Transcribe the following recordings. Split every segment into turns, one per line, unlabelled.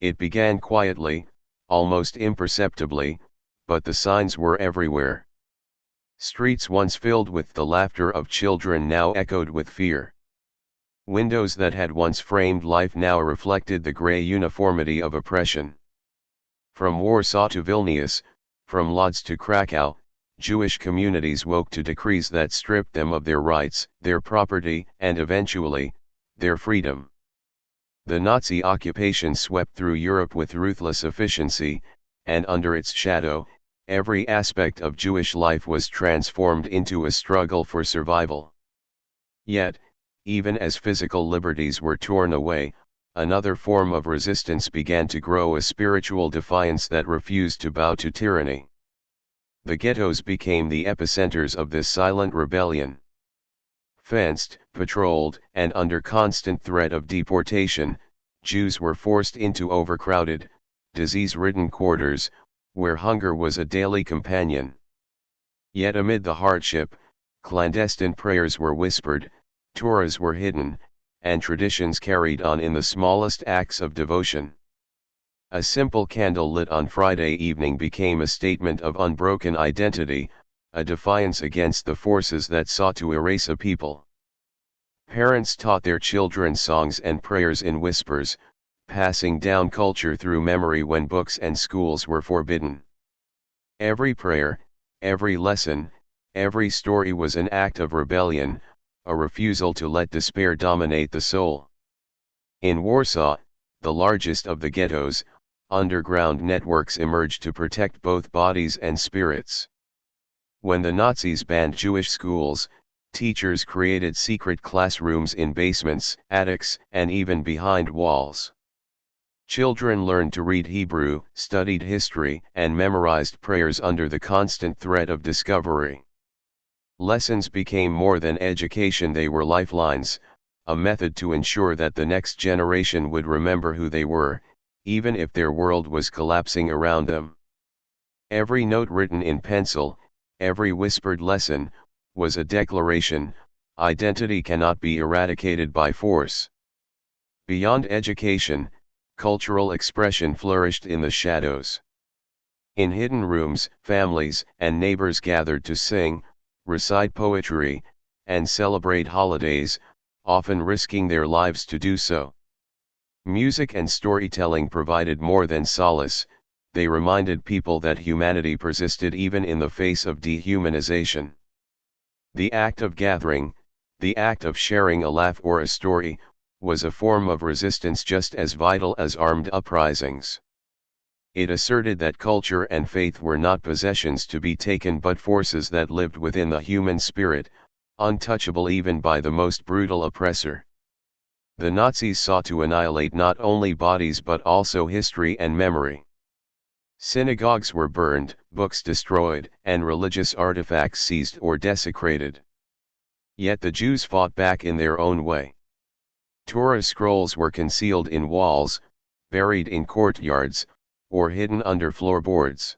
It began quietly, almost imperceptibly, but the signs were everywhere. Streets once filled with the laughter of children now echoed with fear. Windows that had once framed life now reflected the gray uniformity of oppression. From Warsaw to Vilnius, from Lodz to Krakow, Jewish communities woke to decrees that stripped them of their rights, their property, and eventually, their freedom. The Nazi occupation swept through Europe with ruthless efficiency, and under its shadow, every aspect of Jewish life was transformed into a struggle for survival. Yet, even as physical liberties were torn away, another form of resistance began to grow, a spiritual defiance that refused to bow to tyranny. The ghettos became the epicenters of this silent rebellion. Fenced, patrolled, and under constant threat of deportation, Jews were forced into overcrowded, disease-ridden quarters, where hunger was a daily companion. Yet amid the hardship, clandestine prayers were whispered, Torahs were hidden, and traditions carried on in the smallest acts of devotion. A simple candle lit on Friday evening became a statement of unbroken identity, a defiance against the forces that sought to erase a people. Parents taught their children songs and prayers in whispers, passing down culture through memory when books and schools were forbidden. Every prayer, every lesson, every story was an act of rebellion, a refusal to let despair dominate the soul. In Warsaw, the largest of the ghettos, underground networks emerged to protect both bodies and spirits. When the Nazis banned Jewish schools, teachers created secret classrooms in basements, attics, and even behind walls. Children learned to read Hebrew, studied history, and memorized prayers under the constant threat of discovery. Lessons became more than education, they were lifelines, a method to ensure that the next generation would remember who they were, even if their world was collapsing around them. Every note written in pencil, every whispered lesson, was a declaration: identity cannot be eradicated by force. Beyond education, cultural expression flourished in the shadows. In hidden rooms, families and neighbors gathered to sing, recite poetry, and celebrate holidays, often risking their lives to do so. Music and storytelling provided more than solace, they reminded people that humanity persisted even in the face of dehumanization. The act of gathering, the act of sharing a laugh or a story, was a form of resistance just as vital as armed uprisings. It asserted that culture and faith were not possessions to be taken but forces that lived within the human spirit, untouchable even by the most brutal oppressor. The Nazis sought to annihilate not only bodies but also history and memory. Synagogues were burned, books destroyed, and religious artifacts seized or desecrated. Yet the Jews fought back in their own way. Torah scrolls were concealed in walls, buried in courtyards, or hidden under floorboards.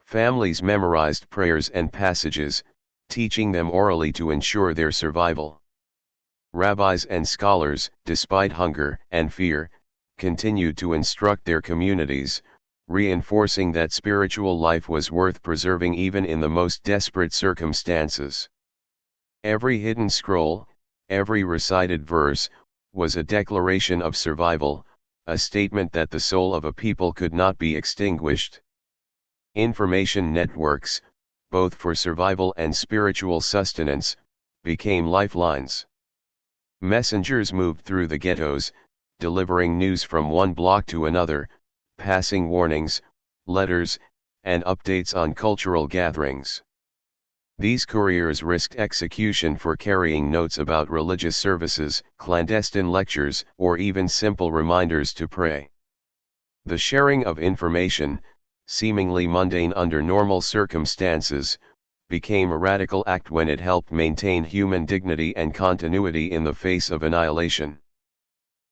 Families memorized prayers and passages, teaching them orally to ensure their survival. Rabbis and scholars, despite hunger and fear, continued to instruct their communities, reinforcing that spiritual life was worth preserving even in the most desperate circumstances. Every hidden scroll, every recited verse, was a declaration of survival, a statement that the soul of a people could not be extinguished. Information networks, both for survival and spiritual sustenance, became lifelines. Messengers moved through the ghettos, delivering news from one block to another, passing warnings, letters, and updates on cultural gatherings. These couriers risked execution for carrying notes about religious services, clandestine lectures, or even simple reminders to pray. The sharing of information, seemingly mundane under normal circumstances, became a radical act when it helped maintain human dignity and continuity in the face of annihilation.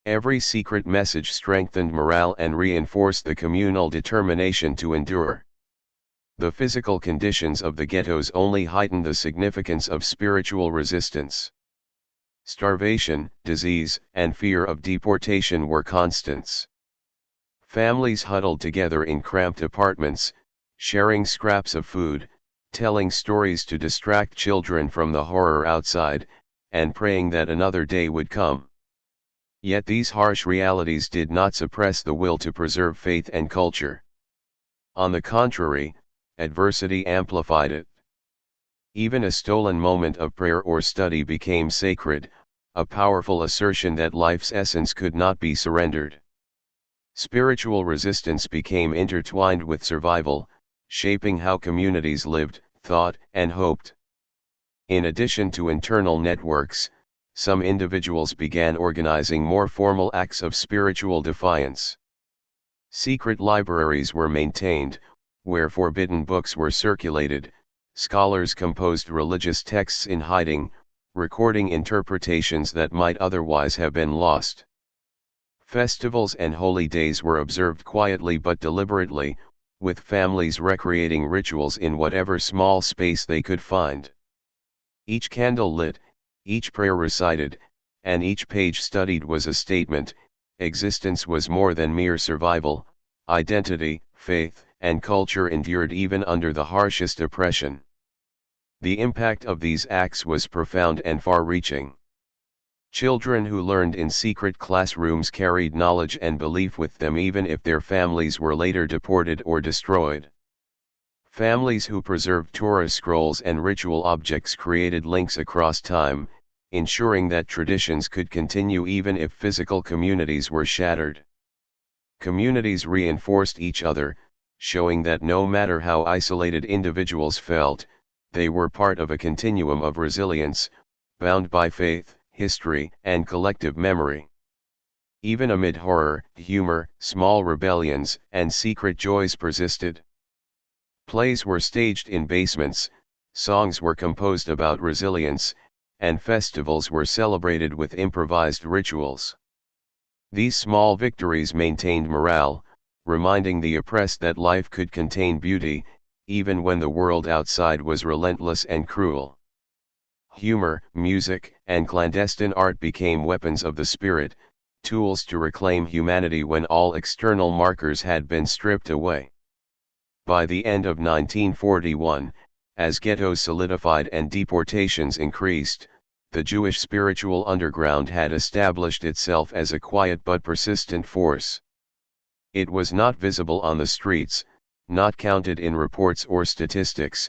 Every secret message strengthened morale and reinforced the communal determination to endure. The physical conditions of the ghettos only heightened the significance of spiritual resistance. Starvation, disease, and fear of deportation were constants. Families huddled together in cramped apartments, sharing scraps of food, telling stories to distract children from the horror outside, and praying that another day would come. Yet these harsh realities did not suppress the will to preserve faith and culture. On the contrary, adversity amplified it. Even a stolen moment of prayer or study became sacred, a powerful assertion that life's essence could not be surrendered. Spiritual resistance became intertwined with survival, shaping how communities lived, thought, and hoped. In addition to internal networks, some individuals began organizing more formal acts of spiritual defiance. Secret libraries were maintained, where forbidden books were circulated. Scholars composed religious texts in hiding, recording interpretations that might otherwise have been lost. Festivals and holy days were observed quietly but deliberately, with families recreating rituals in whatever small space they could find. Each candle lit, each prayer recited, and each page studied was a statement. Existence was more than mere survival. Identity, faith, and culture endured even under the harshest oppression. The impact of these acts was profound and far-reaching. Children who learned in secret classrooms carried knowledge and belief with them even if their families were later deported or destroyed. Families who preserved Torah scrolls and ritual objects created links across time, ensuring that traditions could continue even if physical communities were shattered. Communities reinforced each other, showing that no matter how isolated individuals felt, they were part of a continuum of resilience, bound by faith, history, and collective memory. Even amid horror, humor, small rebellions, and secret joys persisted. Plays were staged in basements, songs were composed about resilience, and festivals were celebrated with improvised rituals. These small victories maintained morale, reminding the oppressed that life could contain beauty, even when the world outside was relentless and cruel. Humor, music, and clandestine art became weapons of the spirit, tools to reclaim humanity when all external markers had been stripped away. By the end of 1941, as ghettos solidified and deportations increased, the Jewish spiritual underground had established itself as a quiet but persistent force. It was not visible on the streets, not counted in reports or statistics,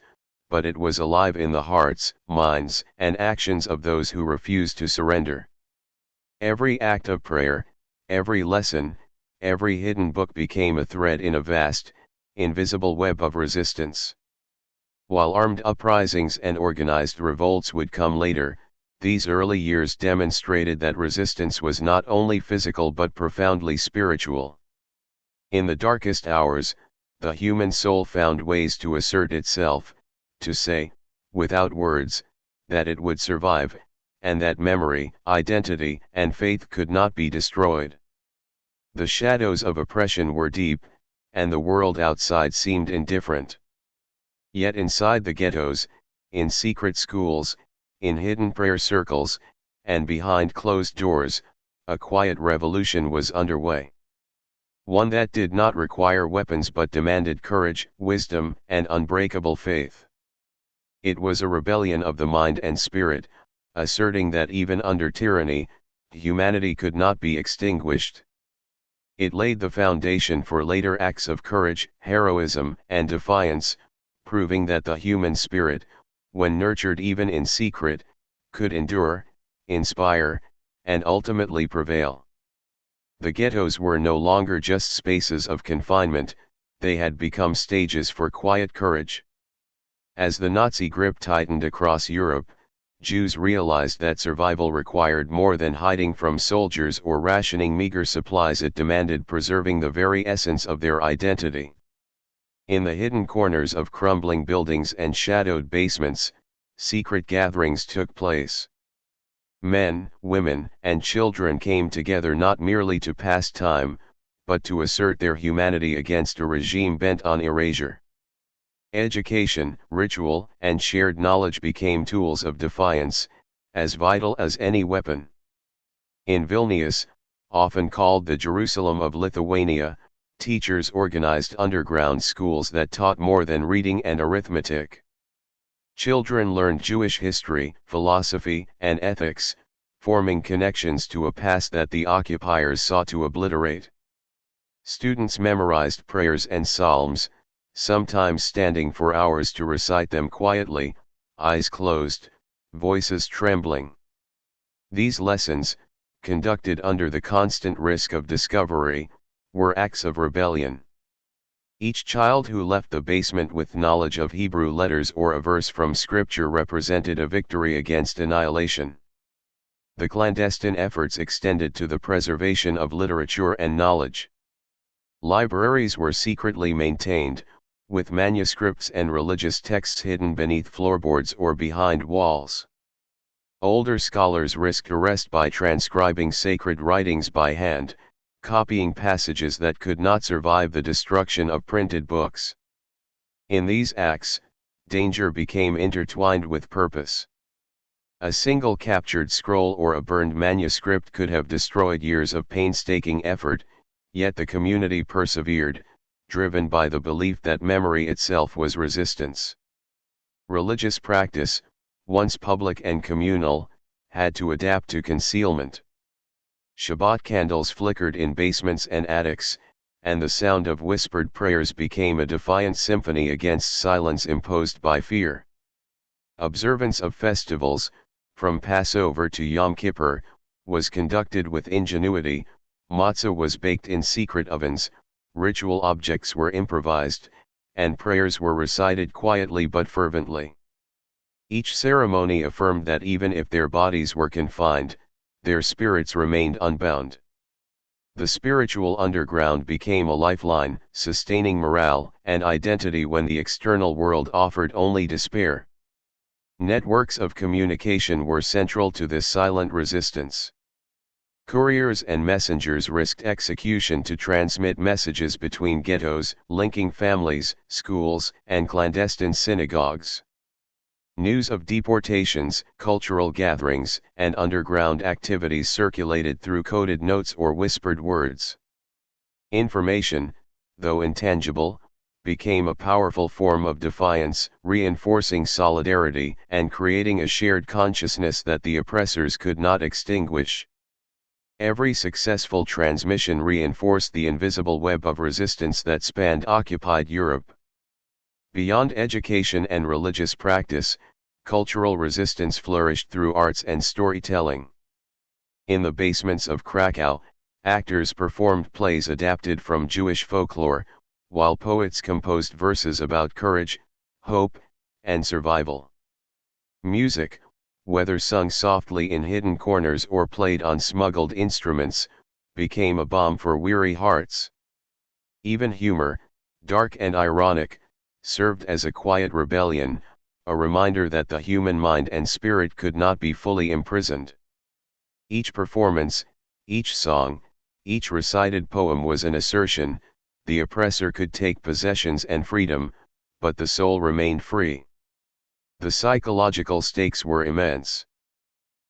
but it was alive in the hearts, minds, and actions of those who refused to surrender. Every act of prayer, every lesson, every hidden book became a thread in a vast, invisible web of resistance. While armed uprisings and organized revolts would come later, these early years demonstrated that resistance was not only physical but profoundly spiritual. In the darkest hours, the human soul found ways to assert itself, to say, without words, that it would survive, and that memory, identity, and faith could not be destroyed. The shadows of oppression were deep, and the world outside seemed indifferent. Yet inside the ghettos, in secret schools, in hidden prayer circles, and behind closed doors, a quiet revolution was underway. One that did not require weapons but demanded courage, wisdom, and unbreakable faith. It was a rebellion of the mind and spirit, asserting that even under tyranny, humanity could not be extinguished. It laid the foundation for later acts of courage, heroism, and defiance, proving that the human spirit, when nurtured even in secret, could endure, inspire, and ultimately prevail. The ghettos were no longer just spaces of confinement, they had become stages for quiet courage. As the Nazi grip tightened across Europe, Jews realized that survival required more than hiding from soldiers or rationing meager supplies. It demanded preserving the very essence of their identity. In the hidden corners of crumbling buildings and shadowed basements, secret gatherings took place. Men, women, and children came together not merely to pass time, but to assert their humanity against a regime bent on erasure. Education, ritual, and shared knowledge became tools of defiance, as vital as any weapon. In Vilnius, often called the Jerusalem of Lithuania, Teachers organized underground schools that taught more than reading and arithmetic. Children learned Jewish history, philosophy, and ethics, forming connections to a past that the occupiers sought to obliterate. Students memorized prayers and psalms, sometimes standing for hours to recite them quietly, eyes closed, voices trembling. These lessons, conducted under the constant risk of discovery, were acts of rebellion. Each child who left the basement with knowledge of Hebrew letters or a verse from Scripture represented a victory against annihilation. The clandestine efforts extended to the preservation of literature and knowledge. Libraries were secretly maintained, with manuscripts and religious texts hidden beneath floorboards or behind walls. Older scholars risked arrest by transcribing sacred writings by hand, copying passages that could not survive the destruction of printed books. In these acts, danger became intertwined with purpose. A single captured scroll or a burned manuscript could have destroyed years of painstaking effort, yet the community persevered, driven by the belief that memory itself was resistance. Religious practice, once public and communal, had to adapt to concealment. Shabbat candles flickered in basements and attics, and the sound of whispered prayers became a defiant symphony against silence imposed by fear. Observance of festivals, from Passover to Yom Kippur, was conducted with ingenuity. Matzah was baked in secret ovens, ritual objects were improvised, and prayers were recited quietly but fervently. Each ceremony affirmed that even if their bodies were confined, their spirits remained unbound. The spiritual underground became a lifeline, sustaining morale and identity when the external world offered only despair. Networks of communication were central to this silent resistance. Couriers and messengers risked execution to transmit messages between ghettos, linking families, schools, and clandestine synagogues. News of deportations, cultural gatherings, and underground activities circulated through coded notes or whispered words. Information, though intangible, became a powerful form of defiance, reinforcing solidarity and creating a shared consciousness that the oppressors could not extinguish. Every successful transmission reinforced the invisible web of resistance that spanned occupied Europe. Beyond education and religious practice, cultural resistance flourished through arts and storytelling. In the basements of Krakow, actors performed plays adapted from Jewish folklore, while poets composed verses about courage, hope, and survival. Music, whether sung softly in hidden corners or played on smuggled instruments, became a balm for weary hearts. Even humor, dark and ironic, served as a quiet rebellion, a reminder that the human mind and spirit could not be fully imprisoned. Each performance, each song, each recited poem was an assertion: the oppressor could take possessions and freedom, but the soul remained free. The psychological stakes were immense.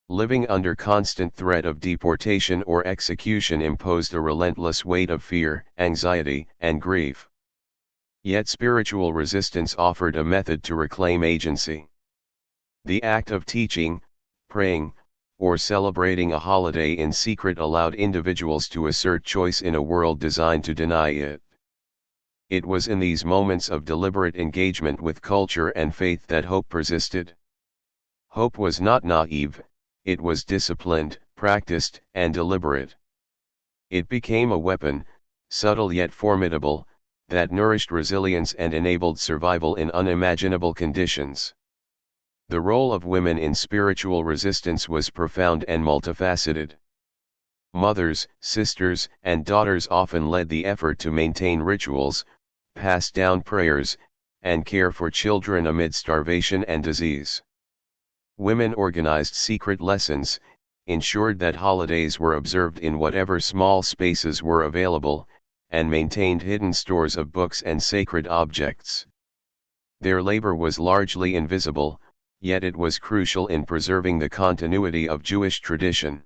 Living under constant threat of deportation or execution imposed a relentless weight of fear, anxiety, and grief. Yet spiritual resistance offered a method to reclaim agency. The act of teaching, praying, or celebrating a holiday in secret allowed individuals to assert choice in a world designed to deny it. It was in these moments of deliberate engagement with culture and faith that hope persisted. Hope was not naive, it was disciplined, practiced, and deliberate. It became a weapon, subtle yet formidable, that nourished resilience and enabled survival in unimaginable conditions. The role of women in spiritual resistance was profound and multifaceted. Mothers, sisters, and daughters often led the effort to maintain rituals, pass down prayers, and care for children amid starvation and disease. Women organized secret lessons, ensured that holidays were observed in whatever small spaces were available, and maintained hidden stores of books and sacred objects. Their labor was largely invisible, yet it was crucial in preserving the continuity of Jewish tradition.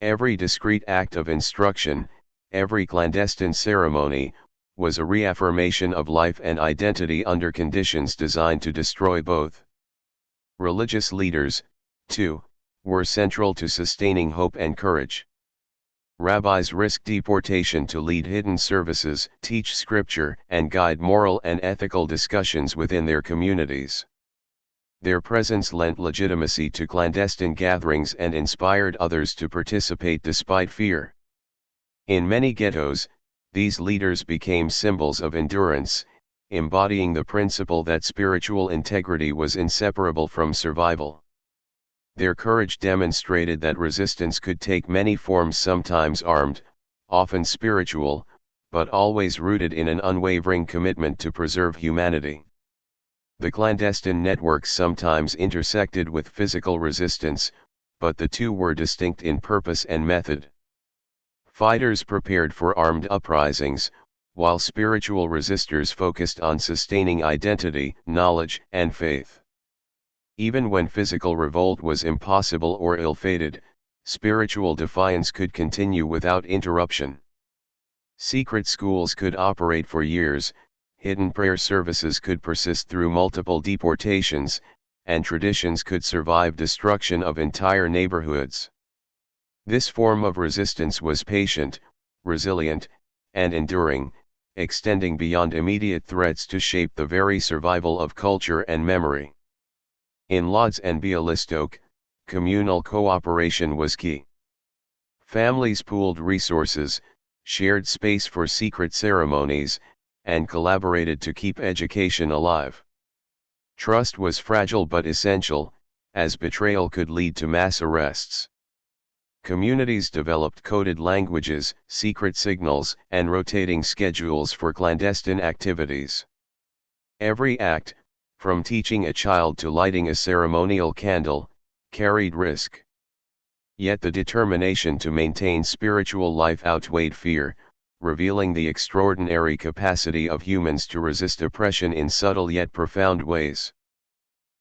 Every discrete act of instruction, every clandestine ceremony was a reaffirmation of life and identity under conditions designed to destroy both. Religious leaders, too, were central to sustaining hope and courage. Rabbis risked deportation to lead hidden services, teach scripture, and guide moral and ethical discussions within their communities. Their presence lent legitimacy to clandestine gatherings and inspired others to participate despite fear. In many ghettos, these leaders became symbols of endurance, embodying the principle that spiritual integrity was inseparable from survival. Their courage demonstrated that resistance could take many forms, sometimes armed, often spiritual, but always rooted in an unwavering commitment to preserve humanity. The clandestine networks sometimes intersected with physical resistance, but the two were distinct in purpose and method. Fighters prepared for armed uprisings, while spiritual resistors focused on sustaining identity, knowledge, and faith. Even when physical revolt was impossible or ill-fated, spiritual defiance could continue without interruption. Secret schools could operate for years, hidden prayer services could persist through multiple deportations, and traditions could survive destruction of entire neighborhoods. This form of resistance was patient, resilient, and enduring, extending beyond immediate threats to shape the very survival of culture and memory. In Lodz and Bialystok, communal cooperation was key. Families pooled resources, shared space for secret ceremonies, and collaborated to keep education alive. Trust was fragile but essential, as betrayal could lead to mass arrests. Communities developed coded languages, secret signals, and rotating schedules for clandestine activities. Every act, from teaching a child to lighting a ceremonial candle, carried risk. Yet the determination to maintain spiritual life outweighed fear, revealing the extraordinary capacity of humans to resist oppression in subtle yet profound ways.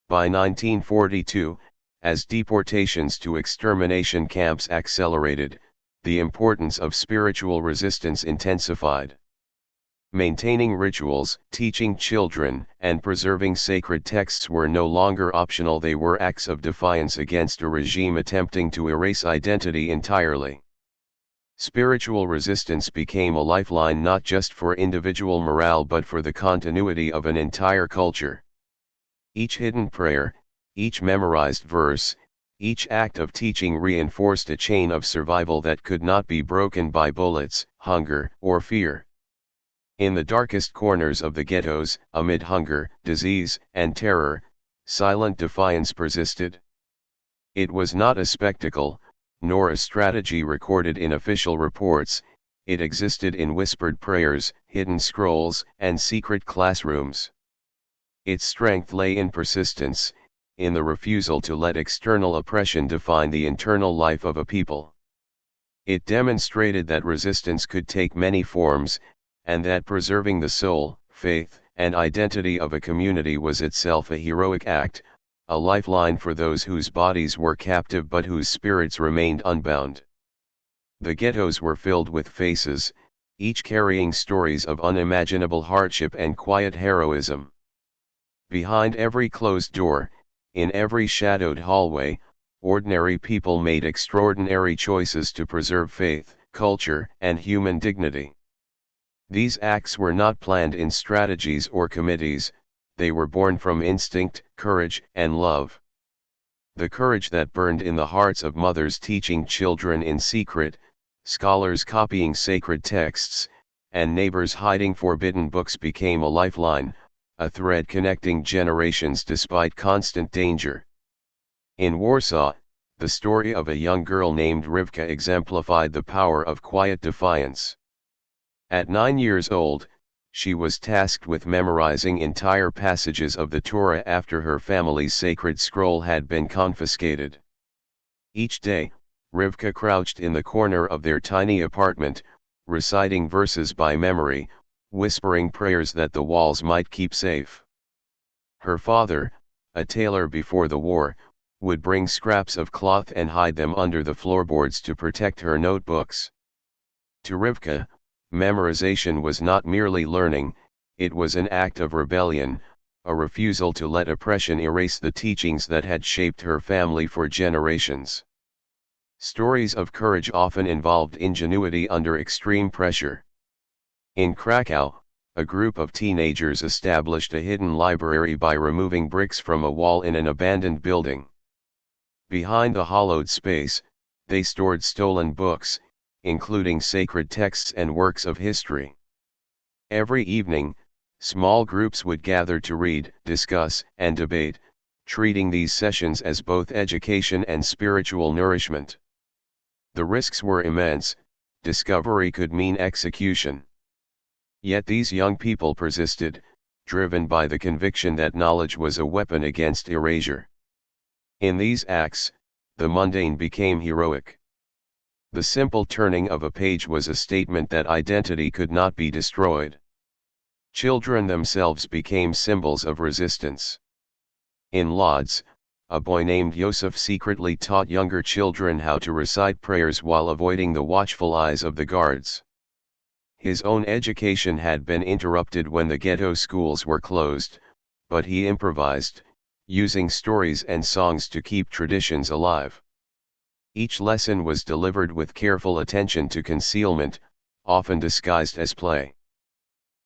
By 1942, as deportations to extermination camps accelerated, the importance of spiritual resistance intensified. Maintaining rituals, teaching children, and preserving sacred texts were no longer optional. They were acts of defiance against a regime attempting to erase identity entirely. Spiritual resistance became a lifeline not just for individual morale but for the continuity of an entire culture. Each hidden prayer, each memorized verse, each act of teaching reinforced a chain of survival that could not be broken by bullets, hunger, or fear. In the darkest corners of the ghettos, amid hunger, disease, and terror, silent defiance persisted. It was not a spectacle, nor a strategy recorded in official reports, it existed in whispered prayers, hidden scrolls, and secret classrooms. Its strength lay in persistence, in the refusal to let external oppression define the internal life of a people. It demonstrated that resistance could take many forms, and that preserving the soul, faith, and identity of a community was itself a heroic act, a lifeline for those whose bodies were captive but whose spirits remained unbound. The ghettos were filled with faces, each carrying stories of unimaginable hardship and quiet heroism. Behind every closed door, in every shadowed hallway, ordinary people made extraordinary choices to preserve faith, culture, and human dignity. These acts were not planned in strategies or committees, they were born from instinct, courage, and love. The courage that burned in the hearts of mothers teaching children in secret, scholars copying sacred texts, and neighbors hiding forbidden books became a lifeline, a thread connecting generations despite constant danger. In Warsaw, the story of a young girl named Rivka exemplified the power of quiet defiance. At 9 years old, she was tasked with memorizing entire passages of the Torah after her family's sacred scroll had been confiscated. Each day, Rivka crouched in the corner of their tiny apartment, reciting verses by memory, whispering prayers that the walls might keep safe. Her father, a tailor before the war, would bring scraps of cloth and hide them under the floorboards to protect her notebooks. To Rivka, memorization was not merely learning, it was an act of rebellion, a refusal to let oppression erase the teachings that had shaped her family for generations. Stories of courage often involved ingenuity under extreme pressure. In Krakow, a group of teenagers established a hidden library by removing bricks from a wall in an abandoned building. Behind the hollowed space, they stored stolen books, including sacred texts and works of history. Every evening, small groups would gather to read, discuss, and debate, treating these sessions as both education and spiritual nourishment. The risks were immense, discovery could mean execution. Yet these young people persisted, driven by the conviction that knowledge was a weapon against erasure. In these acts, the mundane became heroic. The simple turning of a page was a statement that identity could not be destroyed. Children themselves became symbols of resistance. In Lodz, a boy named Yosef secretly taught younger children how to recite prayers while avoiding the watchful eyes of the guards. His own education had been interrupted when the ghetto schools were closed, but he improvised, using stories and songs to keep traditions alive. Each lesson was delivered with careful attention to concealment, often disguised as play.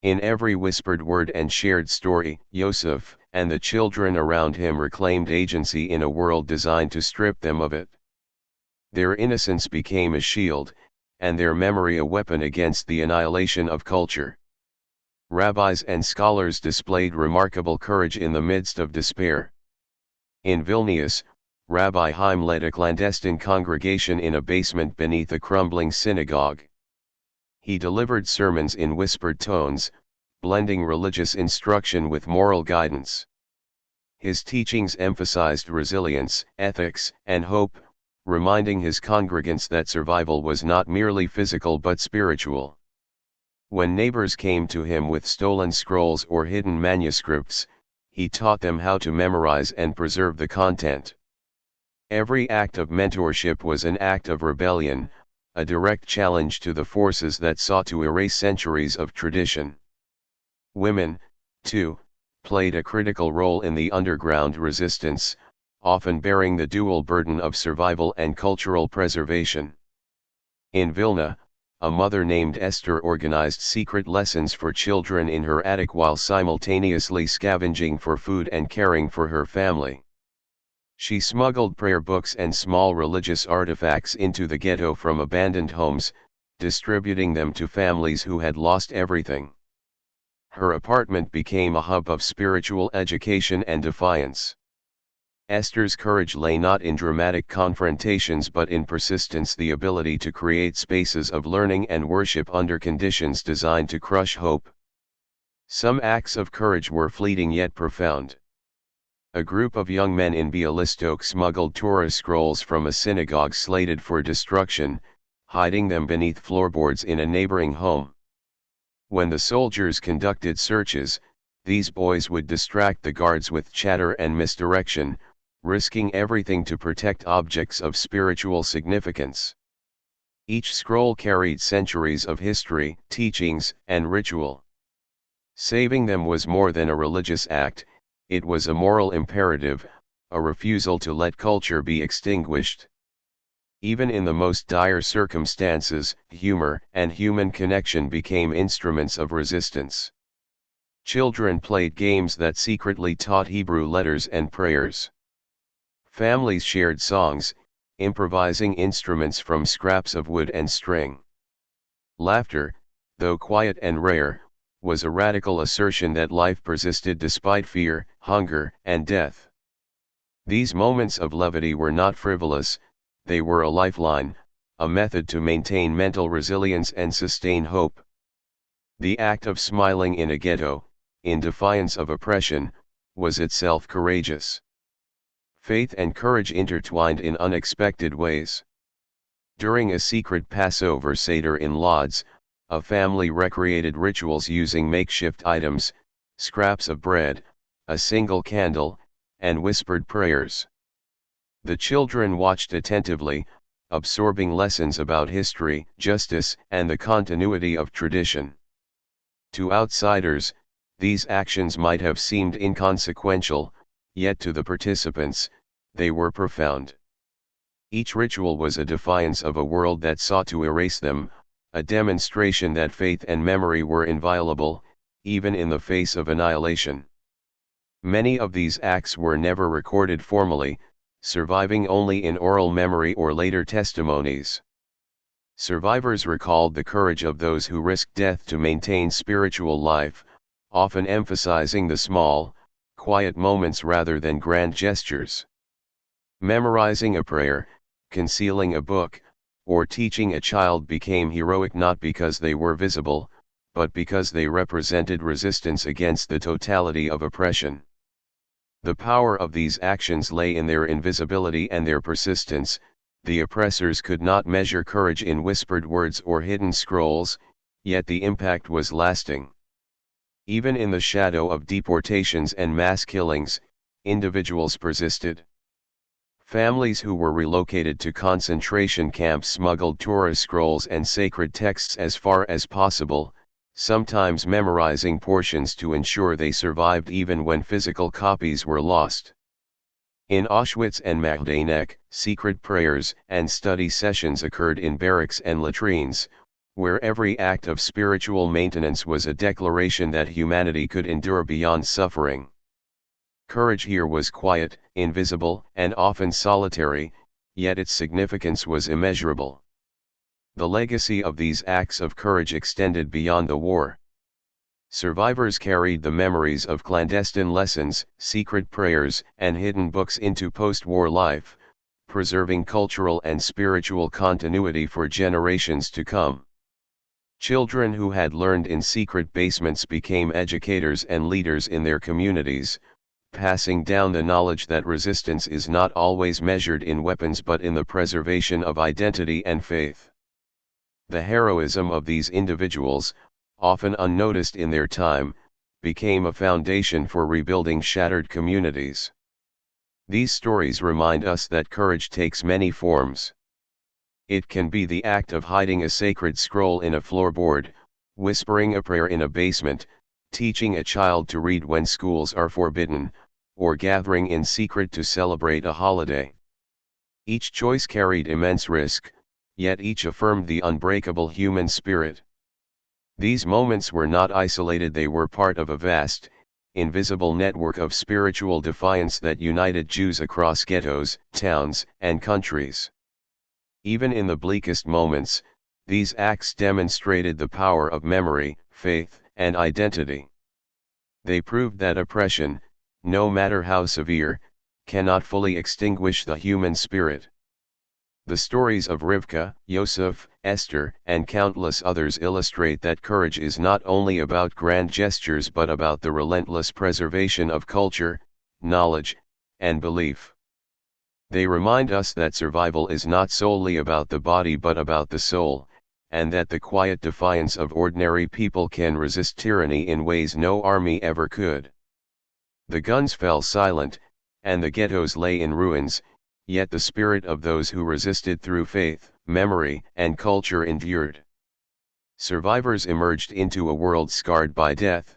In every whispered word and shared story, Yosef and the children around him reclaimed agency in a world designed to strip them of it. Their innocence became a shield, and their memory a weapon against the annihilation of culture. Rabbis and scholars displayed remarkable courage in the midst of despair. In Vilnius, Rabbi Haim led a clandestine congregation in a basement beneath a crumbling synagogue. He delivered sermons in whispered tones, blending religious instruction with moral guidance. His teachings emphasized resilience, ethics, and hope, reminding his congregants that survival was not merely physical but spiritual. When neighbors came to him with stolen scrolls or hidden manuscripts, he taught them how to memorize and preserve the content. Every act of mentorship was an act of rebellion, a direct challenge to the forces that sought to erase centuries of tradition. Women, too, played a critical role in the underground resistance, often bearing the dual burden of survival and cultural preservation. In Vilna, a mother named Esther organized secret lessons for children in her attic while simultaneously scavenging for food and caring for her family. She smuggled prayer books and small religious artifacts into the ghetto from abandoned homes, distributing them to families who had lost everything. Her apartment became a hub of spiritual education and defiance. Esther's courage lay not in dramatic confrontations but in persistence, the ability to create spaces of learning and worship under conditions designed to crush hope. Some acts of courage were fleeting yet profound. A group of young men in Bialystok smuggled Torah scrolls from a synagogue slated for destruction, hiding them beneath floorboards in a neighboring home. When the soldiers conducted searches, these boys would distract the guards with chatter and misdirection, risking everything to protect objects of spiritual significance. Each scroll carried centuries of history, teachings, and ritual. Saving them was more than a religious act, it was a moral imperative, a refusal to let culture be extinguished. Even in the most dire circumstances, humor and human connection became instruments of resistance. Children played games that secretly taught Hebrew letters and prayers. Families shared songs, improvising instruments from scraps of wood and string. Laughter, though quiet and rare, was a radical assertion that life persisted despite fear, hunger, and death. These moments of levity were not frivolous, they were a lifeline, a method to maintain mental resilience and sustain hope. The act of smiling in a ghetto, in defiance of oppression, was itself courageous. Faith and courage intertwined in unexpected ways. During a secret Passover Seder in Lodz, a family recreated rituals using makeshift items, scraps of bread, a single candle, and whispered prayers. The children watched attentively, absorbing lessons about history, justice, and the continuity of tradition. To outsiders, these actions might have seemed inconsequential, yet to the participants, they were profound. Each ritual was a defiance of a world that sought to erase them, a demonstration that faith and memory were inviolable, even in the face of annihilation. Many of these acts were never recorded formally, surviving only in oral memory or later testimonies. Survivors recalled the courage of those who risked death to maintain spiritual life, often emphasizing the small, quiet moments rather than grand gestures. Memorizing a prayer, concealing a book, or teaching a child became heroic not because they were visible, but because they represented resistance against the totality of oppression. The power of these actions lay in their invisibility and their persistence. The oppressors could not measure courage in whispered words or hidden scrolls, yet the impact was lasting. Even in the shadow of deportations and mass killings, individuals persisted. Families who were relocated to concentration camps smuggled Torah scrolls and sacred texts as far as possible, sometimes memorizing portions to ensure they survived even when physical copies were lost. In Auschwitz and Majdanek, secret prayers and study sessions occurred in barracks and latrines, where every act of spiritual maintenance was a declaration that humanity could endure beyond suffering. Courage here was quiet, invisible, and often solitary, yet its significance was immeasurable. The legacy of these acts of courage extended beyond the war. Survivors carried the memories of clandestine lessons, secret prayers, and hidden books into post-war life, preserving cultural and spiritual continuity for generations to come. Children who had learned in secret basements became educators and leaders in their communities, passing down the knowledge that resistance is not always measured in weapons but in the preservation of identity and faith. The heroism of these individuals, often unnoticed in their time, became a foundation for rebuilding shattered communities. These stories remind us that courage takes many forms. It can be the act of hiding a sacred scroll in a floorboard, whispering a prayer in a basement, teaching a child to read when schools are forbidden, or gathering in secret to celebrate a holiday. Each choice carried immense risk, yet each affirmed the unbreakable human spirit. These moments were not isolated, they were part of a vast, invisible network of spiritual defiance that united Jews across ghettos, towns, and countries. Even in the bleakest moments, these acts demonstrated the power of memory, faith, and identity. They proved that oppression, no matter how severe, cannot fully extinguish the human spirit. The stories of Rivka, Yosef, Esther, and countless others illustrate that courage is not only about grand gestures but about the relentless preservation of culture, knowledge, and belief. They remind us that survival is not solely about the body but about the soul, and that the quiet defiance of ordinary people can resist tyranny in ways no army ever could. The guns fell silent, and the ghettos lay in ruins, yet the spirit of those who resisted through faith, memory, and culture endured. Survivors emerged into a world scarred by death,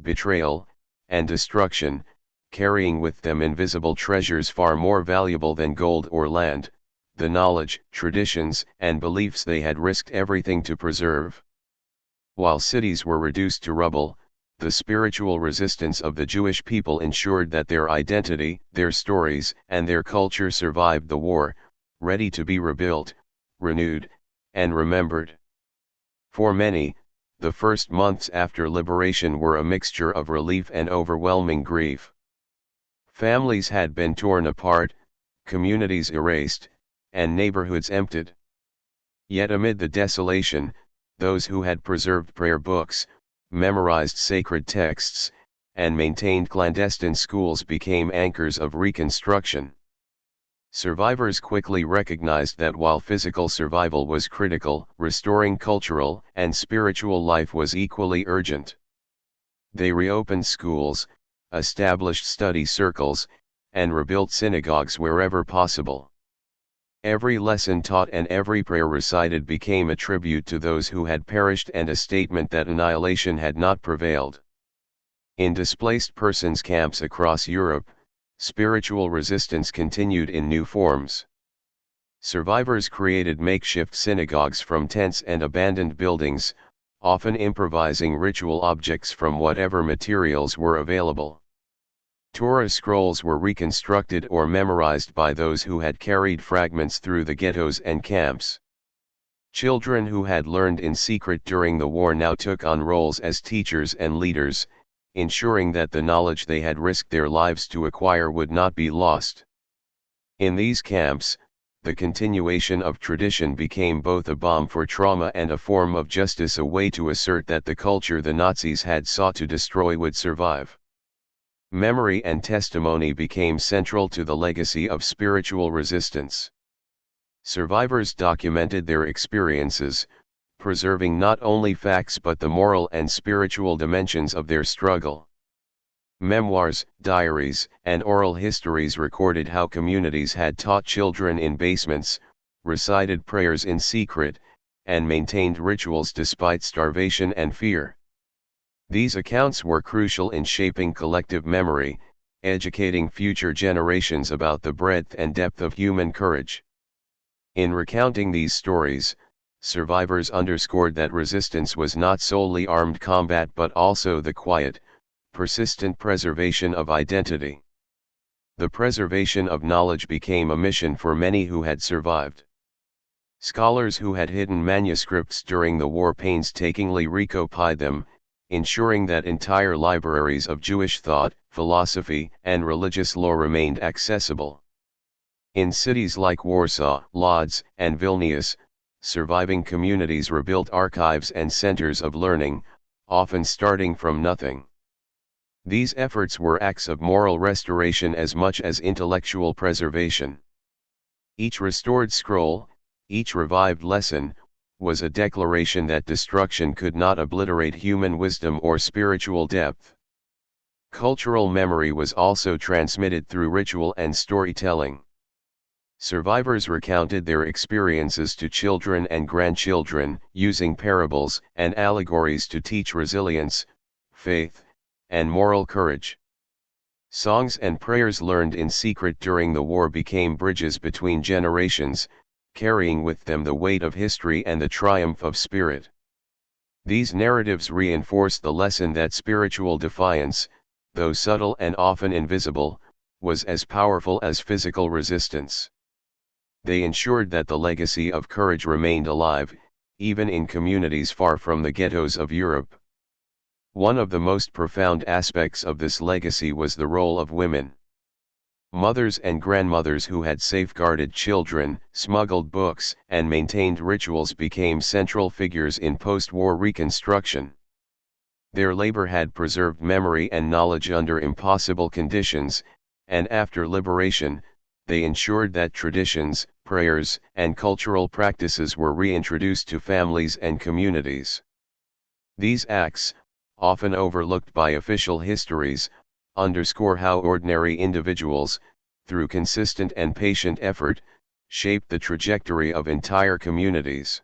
betrayal, and destruction, carrying with them invisible treasures far more valuable than gold or land, the knowledge, traditions, and beliefs they had risked everything to preserve. While cities were reduced to rubble, the spiritual resistance of the Jewish people ensured that their identity, their stories, and their culture survived the war, ready to be rebuilt, renewed, and remembered. For many, the first months after liberation were a mixture of relief and overwhelming grief. Families had been torn apart, communities erased, and neighborhoods emptied. Yet amid the desolation, those who had preserved prayer books, memorized sacred texts, and maintained clandestine schools became anchors of reconstruction. Survivors quickly recognized that while physical survival was critical, restoring cultural and spiritual life was equally urgent. They reopened schools, established study circles, and rebuilt synagogues wherever possible. Every lesson taught and every prayer recited became a tribute to those who had perished and a statement that annihilation had not prevailed. In displaced persons camps across Europe, spiritual resistance continued in new forms. Survivors created makeshift synagogues from tents and abandoned buildings, often improvising ritual objects from whatever materials were available. Torah scrolls were reconstructed or memorized by those who had carried fragments through the ghettos and camps. Children who had learned in secret during the war now took on roles as teachers and leaders, ensuring that the knowledge they had risked their lives to acquire would not be lost. In these camps, the continuation of tradition became both a balm for trauma and a form of justice, a way to assert that the culture the Nazis had sought to destroy would survive. Memory and testimony became central to the legacy of spiritual resistance. Survivors documented their experiences, preserving not only facts but the moral and spiritual dimensions of their struggle. Memoirs, diaries, and oral histories recorded how communities had taught children in basements, recited prayers in secret, and maintained rituals despite starvation and fear. These accounts were crucial in shaping collective memory, educating future generations about the breadth and depth of human courage. In recounting these stories, survivors underscored that resistance was not solely armed combat but also the quiet, persistent preservation of identity. The preservation of knowledge became a mission for many who had survived. Scholars who had hidden manuscripts during the war painstakingly recopied them, ensuring that entire libraries of Jewish thought, philosophy, and religious lore remained accessible. In cities like Warsaw, Lodz, and Vilnius, surviving communities rebuilt archives and centers of learning, often starting from nothing. These efforts were acts of moral restoration as much as intellectual preservation. Each restored scroll, each revived lesson, was a declaration that destruction could not obliterate human wisdom or spiritual depth. Cultural memory was also transmitted through ritual and storytelling. Survivors recounted their experiences to children and grandchildren, using parables and allegories to teach resilience, faith, and moral courage. Songs and prayers learned in secret during the war became bridges between generations, carrying with them the weight of history and the triumph of spirit. These narratives reinforce the lesson that spiritual defiance, though subtle and often invisible, was as powerful as physical resistance. They ensured that the legacy of courage remained alive, even in communities far from the ghettos of Europe. One of the most profound aspects of this legacy was the role of women. Mothers and grandmothers who had safeguarded children, smuggled books, and maintained rituals became central figures in post-war reconstruction. Their labor had preserved memory and knowledge under impossible conditions, and after liberation, they ensured that traditions, prayers, and cultural practices were reintroduced to families and communities. These acts, often overlooked by official histories, underscore how ordinary individuals, through consistent and patient effort, shaped the trajectory of entire communities.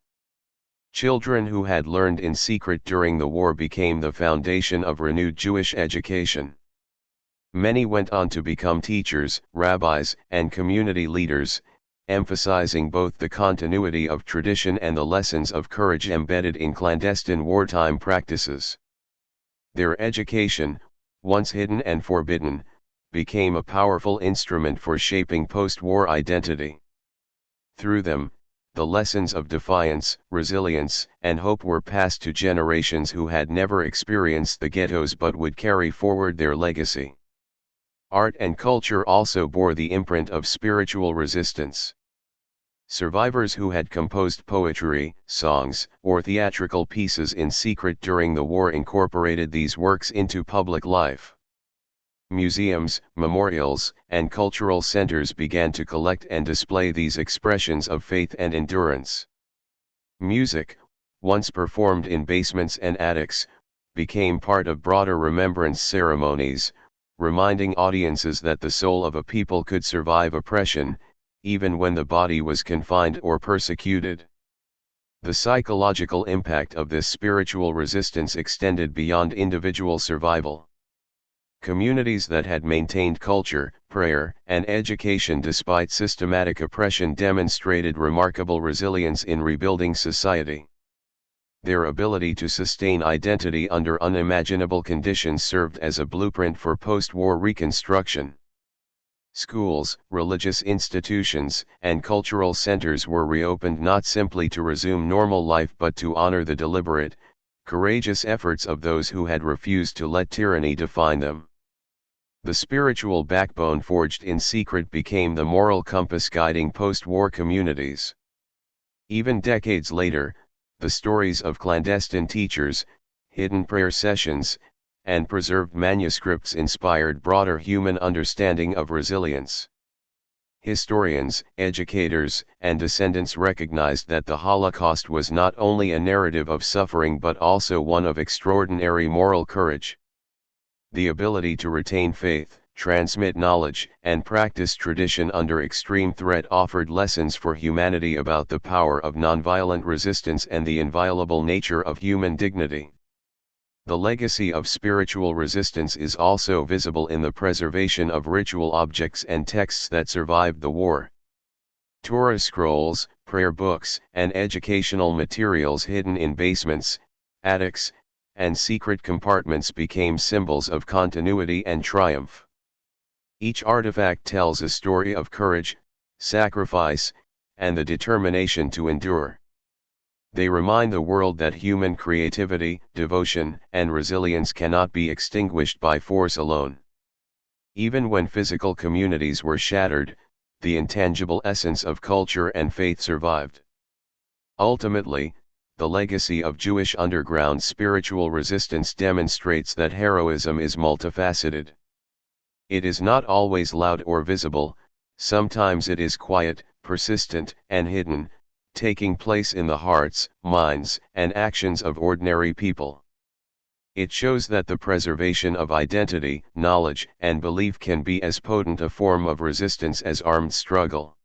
Children who had learned in secret during the war became the foundation of renewed Jewish education. Many went on to become teachers, rabbis, and community leaders, emphasizing both the continuity of tradition and the lessons of courage embedded in clandestine wartime practices. Their education, once hidden and forbidden, became a powerful instrument for shaping post-war identity. Through them, the lessons of defiance, resilience, and hope were passed to generations who had never experienced the ghettos but would carry forward their legacy. Art and culture also bore the imprint of spiritual resistance. Survivors who had composed poetry, songs, or theatrical pieces in secret during the war incorporated these works into public life. Museums, memorials, and cultural centers began to collect and display these expressions of faith and endurance. Music, once performed in basements and attics, became part of broader remembrance ceremonies, reminding audiences that the soul of a people could survive oppression, even when the body was confined or persecuted. The psychological impact of this spiritual resistance extended beyond individual survival. Communities that had maintained culture, prayer, and education despite systematic oppression demonstrated remarkable resilience in rebuilding society. Their ability to sustain identity under unimaginable conditions served as a blueprint for post-war reconstruction. Schools, religious institutions, and cultural centers were reopened not simply to resume normal life but to honor the deliberate, courageous efforts of those who had refused to let tyranny define them. The spiritual backbone forged in secret became the moral compass guiding post-war communities. Even decades later, the stories of clandestine teachers, hidden prayer sessions, and preserved manuscripts inspired broader human understanding of resilience. Historians, educators, and descendants recognized that the Holocaust was not only a narrative of suffering but also one of extraordinary moral courage. The ability to retain faith, transmit knowledge, and practice tradition under extreme threat offered lessons for humanity about the power of nonviolent resistance and the inviolable nature of human dignity. The legacy of spiritual resistance is also visible in the preservation of ritual objects and texts that survived the war. Torah scrolls, prayer books, and educational materials hidden in basements, attics, and secret compartments became symbols of continuity and triumph. Each artifact tells a story of courage, sacrifice, and the determination to endure. They remind the world that human creativity, devotion, and resilience cannot be extinguished by force alone. Even when physical communities were shattered, the intangible essence of culture and faith survived. Ultimately, the legacy of Jewish underground spiritual resistance demonstrates that heroism is multifaceted. It is not always loud or visible, sometimes it is quiet, persistent, and hidden, taking place in the hearts, minds, and actions of ordinary people. It shows that the preservation of identity, knowledge, and belief can be as potent a form of resistance as armed struggle.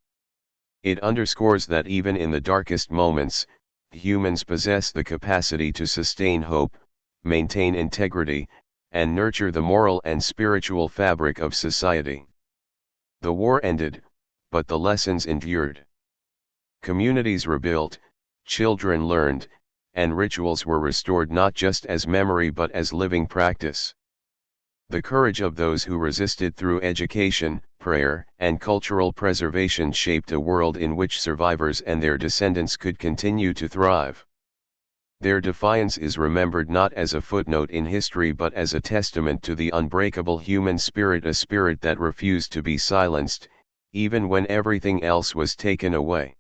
It underscores that even in the darkest moments, humans possess the capacity to sustain hope, maintain integrity, and nurture the moral and spiritual fabric of society. The war ended, but the lessons endured. Communities rebuilt, children learned, and rituals were restored not just as memory but as living practice. The courage of those who resisted through education, prayer, and cultural preservation shaped a world in which survivors and their descendants could continue to thrive. Their defiance is remembered not as a footnote in history but as a testament to the unbreakable human spirit, a spirit that refused to be silenced, even when everything else was taken away.